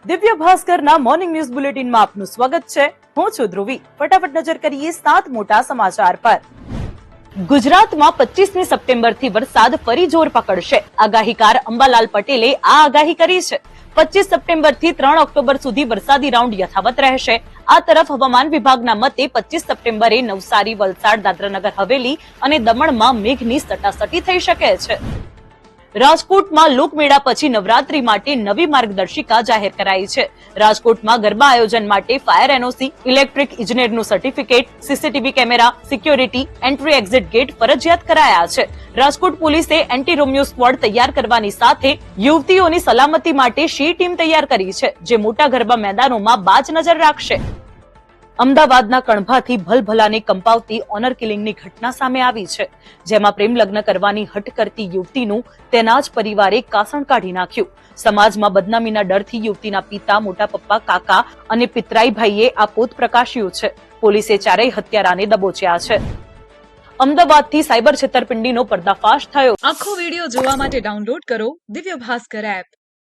દિવ્ય ભાસ્કરના morning news બુલેટિનમાં આપનું સ્વાગત છે। હું છું ધ્રુવી। ફટાફટ નજર કરીએ 7 મોટા સમાચાર પર। ગુજરાતમાં 25મી સપ્ટેમ્બરથી વરસાદ ફરી જોર પકડશે। આગાહીકાર અંબાલાલ પટેલે આ આગાહી કરી છે। 25 સપ્ટેમ્બરથી 3 ઓક્ટોબર સુધી વરસાદી રાઉન્ડ યથાવત રહેશે। આ તરફ હવામાન વિભાગના મતે 25 સપ્ટેમ્બરે નવસારી, વલસાડ, દાદરાનગર હવેલી અને દમણમાં મેઘની સટાસટી થઈ શકે છે। રાજકોટમાં લોકમેળા પછી નવરાત્રી માટે નવી માર્ગદર્શિકા જાહેર કરાઈ છે। રાજકોટમાં ગરબા આયોજન માટે ફાયર એનઓસી, ઇલેક્ટ્રિક ઇજનેરનું certificate, CCTV camera, security, entry exit gate ફરજિયાત કરાયા છે। રાજકોટ પોલીસે એન્ટી રોમિયો સ્ક્વોડ તૈયાર કરવાની સાથે યુવતીઓની સલામતી માટે શી ટીમ તૈયાર કરી છે, જે મોટા ગરબા મેદાનોમાં બાજ નજર રાખશે। અમદાવાદના કણભાથી ભલભલાને કંપાવતી ઓનર કિલિંગની ઘટના સામે આવી છે, જેમાં પ્રેમ લગ્ન કરવાની હઠ કરતી યુવતીનું તેના જ પરિવારે કાસણ કાઢી નાખ્યું। સમાજમાં બદનામીના ડરથી યુવતીના પિતા, મોટા પપ્પા, કાકા અને પિતરાઈ ભાઈએ આ પોત પ્રકાશ્યું છે। પોલીસે ચારેય હત્યારાને દબોચ્યા છે। અમદાવાદથી સાયબર છેતરપિંડીનો પર્દાફાશ થયો। આખો વિડિયો જોવા માટે ડાઉનલોડ કરો દિવ્ય ભાસ્કર એપ।